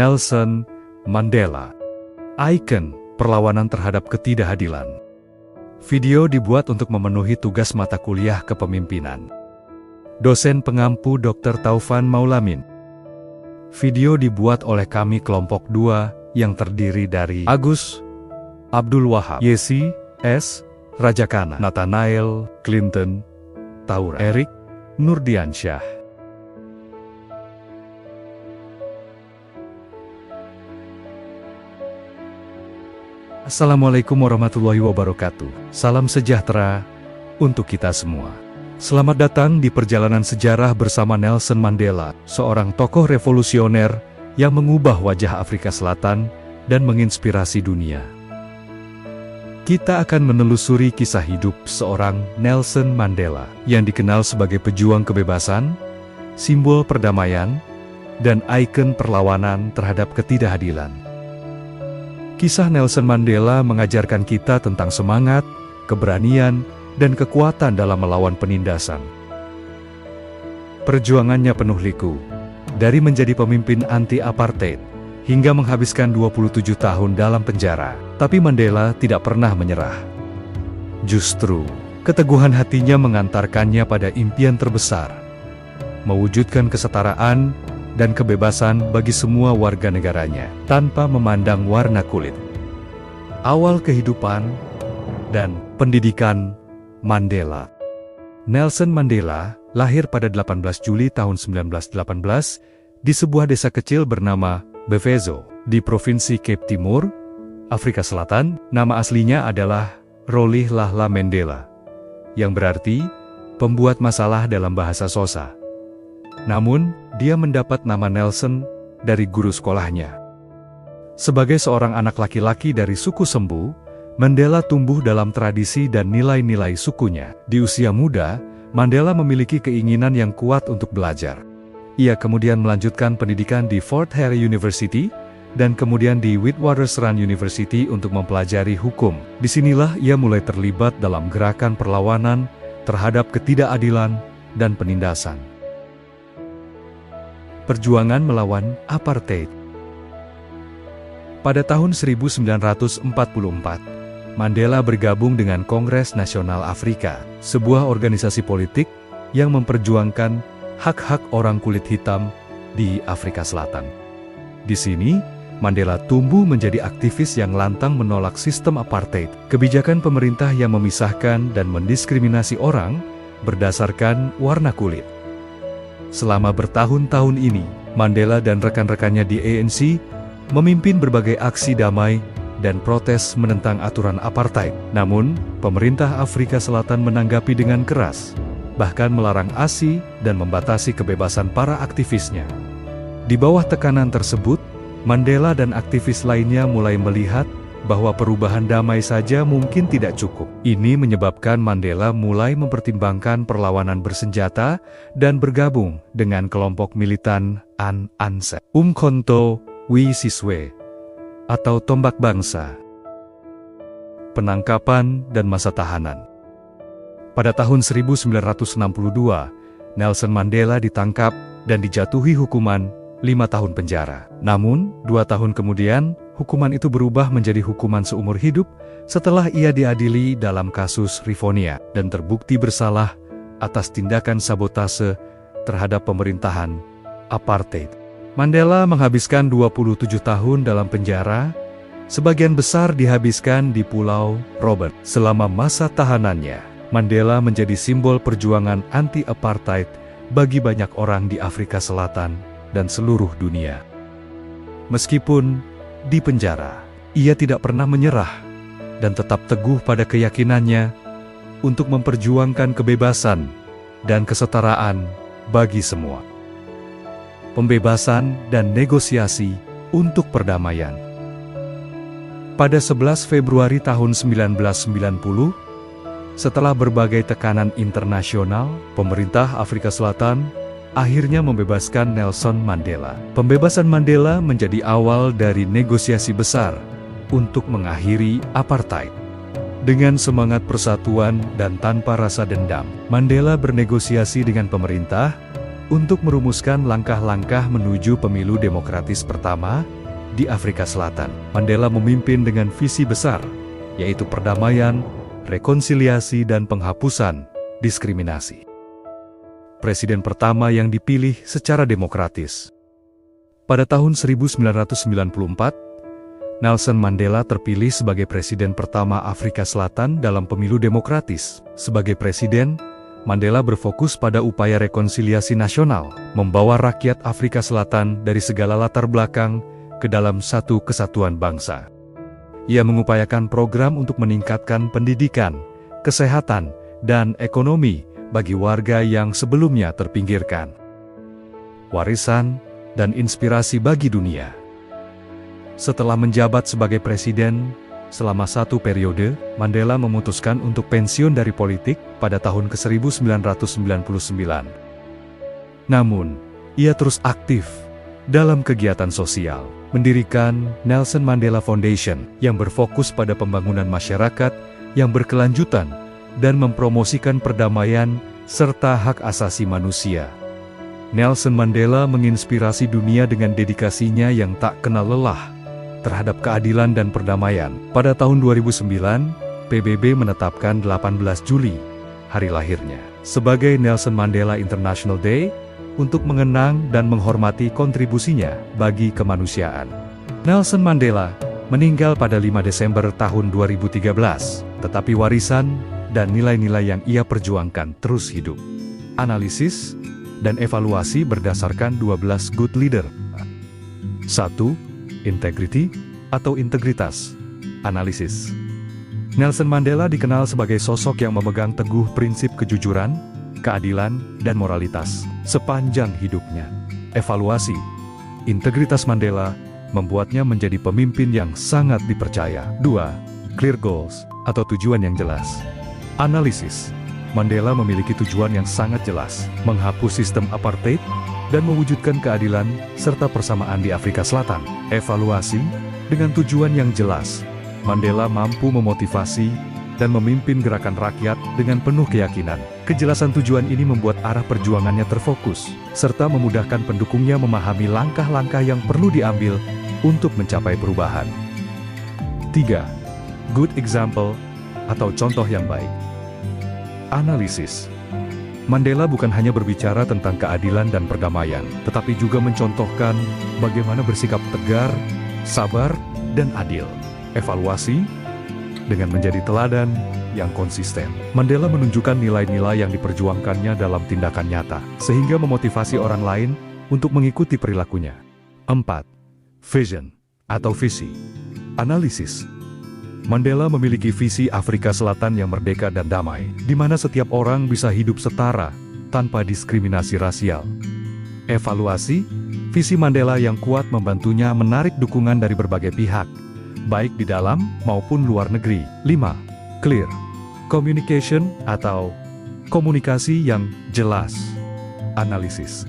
Nelson Mandela, ikon perlawanan terhadap ketidakadilan. Video dibuat untuk memenuhi tugas mata kuliah kepemimpinan. Dosen pengampu Dr. Taufan Maulamin. Video dibuat oleh kami kelompok 2 yang terdiri dari Agus, Abdul Wahab, Yesi, S, Rajakana, Nathanael, Clinton, Taura, Erik, Nurdiansyah. Assalamualaikum warahmatullahi wabarakatuh. Salam sejahtera untuk kita semua. Selamat datang di perjalanan sejarah bersama Nelson Mandela, seorang tokoh revolusioner yang mengubah wajah Afrika Selatan dan menginspirasi dunia. Kita akan menelusuri kisah hidup seorang Nelson Mandela yang dikenal sebagai pejuang kebebasan, simbol perdamaian, dan ikon perlawanan terhadap ketidakadilan. Kisah Nelson Mandela mengajarkan kita tentang semangat, keberanian, dan kekuatan dalam melawan penindasan. Perjuangannya penuh liku, dari menjadi pemimpin anti-apartheid hingga menghabiskan 27 tahun dalam penjara. Tapi Mandela tidak pernah menyerah. Justru, keteguhan hatinya mengantarkannya pada impian terbesar, mewujudkan kesetaraan dan kebebasan bagi semua warga negaranya, tanpa memandang warna kulit. Awal kehidupan dan pendidikan Mandela. Nelson Mandela lahir pada 18 Juli tahun 1918 di sebuah desa kecil bernama Bevezo, di Provinsi Cape Timur, Afrika Selatan. Nama aslinya adalah Rolihlahla Mandela, yang berarti pembuat masalah dalam bahasa Xhosa. Namun, dia mendapat nama Nelson dari guru sekolahnya. Sebagai seorang anak laki-laki dari suku Sembu, Mandela tumbuh dalam tradisi dan nilai-nilai sukunya. Di usia muda, Mandela memiliki keinginan yang kuat untuk belajar. Ia kemudian melanjutkan pendidikan di Fort Hare University, dan kemudian di Witwatersrand University untuk mempelajari hukum. Disinilah ia mulai terlibat dalam gerakan perlawanan terhadap ketidakadilan dan penindasan. Perjuangan melawan apartheid. Pada tahun 1944, Mandela bergabung dengan Kongres Nasional Afrika, sebuah organisasi politik yang memperjuangkan hak-hak orang kulit hitam di Afrika Selatan. Di sini, Mandela tumbuh menjadi aktivis yang lantang menolak sistem apartheid, kebijakan pemerintah yang memisahkan dan mendiskriminasi orang berdasarkan warna kulit. Selama bertahun-tahun ini, Mandela dan rekan-rekannya di ANC memimpin berbagai aksi damai dan protes menentang aturan apartheid. Namun, pemerintah Afrika Selatan menanggapi dengan keras, bahkan melarang ASI dan membatasi kebebasan para aktivisnya. Di bawah tekanan tersebut, Mandela dan aktivis lainnya mulai melihat bahwa perubahan damai saja mungkin tidak cukup. Ini menyebabkan Mandela mulai mempertimbangkan perlawanan bersenjata dan bergabung dengan kelompok militan An-Anse, Umkhonto we Sizwe, atau Tombak Bangsa. Penangkapan dan masa tahanan. Pada tahun 1962, Nelson Mandela ditangkap dan dijatuhi hukuman 5 tahun penjara. Namun, 2 tahun kemudian, hukuman itu berubah menjadi hukuman seumur hidup setelah ia diadili dalam kasus Rivonia dan terbukti bersalah atas tindakan sabotase terhadap pemerintahan apartheid. Mandela menghabiskan 27 tahun dalam penjara, sebagian besar dihabiskan di Pulau Robert. Selama masa tahanannya, Mandela menjadi simbol perjuangan anti-apartheid bagi banyak orang di Afrika Selatan dan seluruh dunia. Meskipun di penjara, ia tidak pernah menyerah dan tetap teguh pada keyakinannya untuk memperjuangkan kebebasan dan kesetaraan bagi semua. Pembebasan dan negosiasi untuk perdamaian. Pada 11 Februari tahun 1990, setelah berbagai tekanan internasional, pemerintah Afrika Selatan akhirnya membebaskan Nelson Mandela. Pembebasan Mandela menjadi awal dari negosiasi besar untuk mengakhiri apartheid. Dengan semangat persatuan dan tanpa rasa dendam, Mandela bernegosiasi dengan pemerintah untuk merumuskan langkah-langkah menuju pemilu demokratis pertama di Afrika Selatan. Mandela memimpin dengan visi besar, yaitu perdamaian, rekonsiliasi, dan penghapusan diskriminasi. Presiden pertama yang dipilih secara demokratis. Pada tahun 1994, Nelson Mandela terpilih sebagai presiden pertama Afrika Selatan dalam pemilu demokratis. Sebagai presiden, Mandela berfokus pada upaya rekonsiliasi nasional, membawa rakyat Afrika Selatan dari segala latar belakang ke dalam satu kesatuan bangsa. Ia mengupayakan program untuk meningkatkan pendidikan, kesehatan, dan ekonomi bagi warga yang sebelumnya terpinggirkan. Warisan dan inspirasi bagi dunia. Setelah menjabat sebagai presiden selama satu periode, Mandela memutuskan untuk pensiun dari politik pada tahun ke-1999. Namun, ia terus aktif dalam kegiatan sosial, mendirikan Nelson Mandela Foundation yang berfokus pada pembangunan masyarakat yang berkelanjutan dan mempromosikan perdamaian serta hak asasi manusia. Nelson Mandela menginspirasi dunia dengan dedikasinya yang tak kenal lelah terhadap keadilan dan perdamaian. Pada tahun 2009, PBB menetapkan 18 Juli, hari lahirnya, sebagai Nelson Mandela International Day untuk mengenang dan menghormati kontribusinya bagi kemanusiaan. Nelson Mandela meninggal pada 5 Desember tahun 2013, tetapi warisan dan nilai-nilai yang ia perjuangkan terus hidup. Analisis dan evaluasi berdasarkan 12 good leader. 1. Integrity atau integritas. Analisis. Nelson Mandela dikenal sebagai sosok yang memegang teguh prinsip kejujuran, keadilan, dan moralitas sepanjang hidupnya. Evaluasi. Integritas Mandela membuatnya menjadi pemimpin yang sangat dipercaya. 2. Clear goals atau tujuan yang jelas. Analisis. Mandela memiliki tujuan yang sangat jelas, menghapus sistem apartheid dan mewujudkan keadilan serta persamaan di Afrika Selatan. Evaluasi, dengan tujuan yang jelas, Mandela mampu memotivasi dan memimpin gerakan rakyat dengan penuh keyakinan. Kejelasan tujuan ini membuat arah perjuangannya terfokus, serta memudahkan pendukungnya memahami langkah-langkah yang perlu diambil untuk mencapai perubahan. 3. Good example atau contoh yang baik. Analisis. Mandela bukan hanya berbicara tentang keadilan dan perdamaian, tetapi juga mencontohkan bagaimana bersikap tegar, sabar, dan adil. Evaluasi, dengan menjadi teladan yang konsisten. Mandela menunjukkan nilai-nilai yang diperjuangkannya dalam tindakan nyata, sehingga memotivasi orang lain untuk mengikuti perilakunya. 4. Vision atau visi. Analisis. Mandela memiliki visi Afrika Selatan yang merdeka dan damai, di mana setiap orang bisa hidup setara, tanpa diskriminasi rasial. Evaluasi, visi Mandela yang kuat membantunya menarik dukungan dari berbagai pihak, baik di dalam maupun luar negeri. 5. Clear communication atau komunikasi yang jelas. Analisis.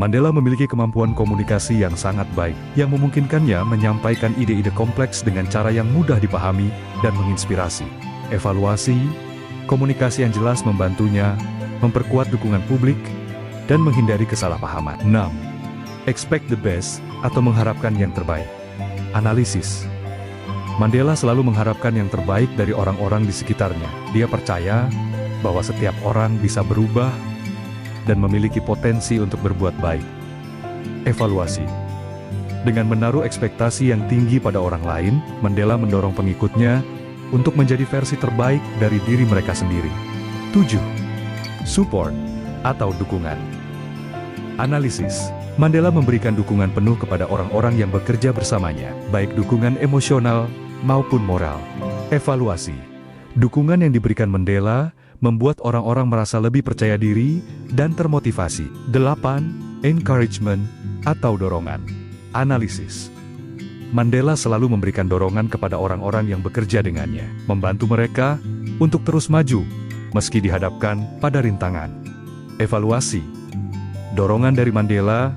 Mandela memiliki kemampuan komunikasi yang sangat baik, yang memungkinkannya menyampaikan ide-ide kompleks dengan cara yang mudah dipahami dan menginspirasi. Evaluasi, komunikasi yang jelas membantunya memperkuat dukungan publik dan menghindari kesalahpahaman. 6. Expect the best atau mengharapkan yang terbaik. Analisis. Mandela selalu mengharapkan yang terbaik dari orang-orang di sekitarnya. Dia percaya bahwa setiap orang bisa berubah dan memiliki potensi untuk berbuat baik. Evaluasi. Dengan menaruh ekspektasi yang tinggi pada orang lain, Mandela mendorong pengikutnya untuk menjadi versi terbaik dari diri mereka sendiri. 7. Support atau dukungan. Analisis. Mandela memberikan dukungan penuh kepada orang-orang yang bekerja bersamanya, baik dukungan emosional maupun moral. Evaluasi. Dukungan yang diberikan Mandela membuat orang-orang merasa lebih percaya diri dan termotivasi. 8. Encouragement atau dorongan. Analisis. Mandela selalu memberikan dorongan kepada orang-orang yang bekerja dengannya, membantu mereka untuk terus maju, meski dihadapkan pada rintangan. Evaluasi. Dorongan dari Mandela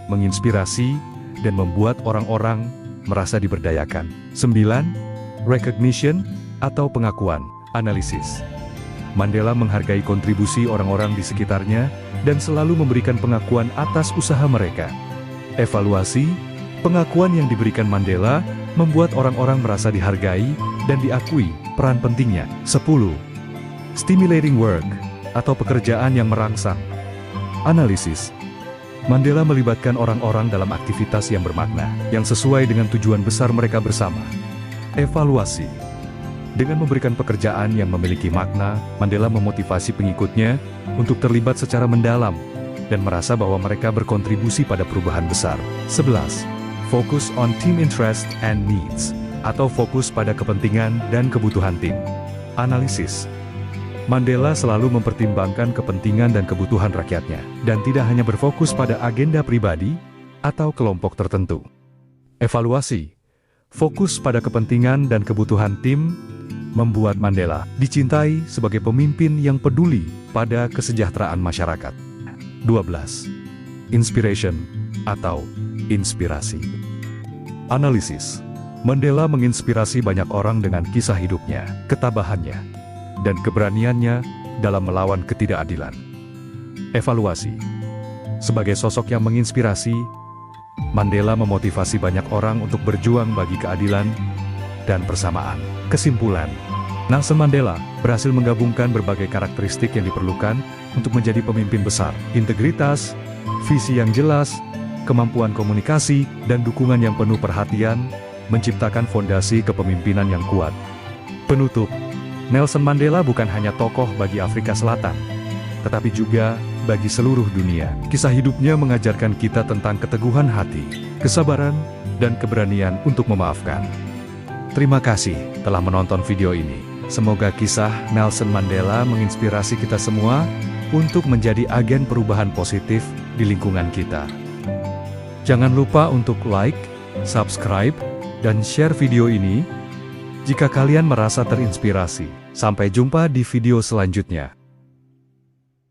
menginspirasi dan membuat orang-orang merasa diberdayakan. 9. Recognition atau pengakuan. Analisis. Mandela menghargai kontribusi orang-orang di sekitarnya dan selalu memberikan pengakuan atas usaha mereka. Evaluasi, pengakuan yang diberikan Mandela membuat orang-orang merasa dihargai dan diakui peran pentingnya. 10. Stimulating work, atau pekerjaan yang merangsang. Analisis. Mandela melibatkan orang-orang dalam aktivitas yang bermakna, yang sesuai dengan tujuan besar mereka bersama. Evaluasi. Dengan memberikan pekerjaan yang memiliki makna, Mandela memotivasi pengikutnya untuk terlibat secara mendalam dan merasa bahwa mereka berkontribusi pada perubahan besar. 11. Focus on team interest and needs, atau fokus pada kepentingan dan kebutuhan tim. Analisis. Mandela selalu mempertimbangkan kepentingan dan kebutuhan rakyatnya, dan tidak hanya berfokus pada agenda pribadi atau kelompok tertentu. Evaluasi. Fokus pada kepentingan dan kebutuhan tim membuat Mandela dicintai sebagai pemimpin yang peduli pada kesejahteraan masyarakat. 12. Inspiration, atau inspirasi. Analisis. Mandela menginspirasi banyak orang dengan kisah hidupnya, ketabahannya, dan keberaniannya dalam melawan ketidakadilan. Evaluasi. Sebagai sosok yang menginspirasi, Mandela memotivasi banyak orang untuk berjuang bagi keadilan dan persamaan. Kesimpulan, Nelson Mandela berhasil menggabungkan berbagai karakteristik yang diperlukan untuk menjadi pemimpin besar: integritas, visi yang jelas, kemampuan komunikasi, dan dukungan yang penuh perhatian, menciptakan fondasi kepemimpinan yang kuat. Penutup, Nelson Mandela bukan hanya tokoh bagi Afrika Selatan, tetapi juga bagi seluruh dunia. Kisah hidupnya mengajarkan kita tentang keteguhan hati, kesabaran, dan keberanian untuk memaafkan. Terima kasih telah menonton video ini. Semoga kisah Nelson Mandela menginspirasi kita semua untuk menjadi agen perubahan positif di lingkungan kita. Jangan lupa untuk like, subscribe, dan share video ini jika kalian merasa terinspirasi. Sampai jumpa di video selanjutnya.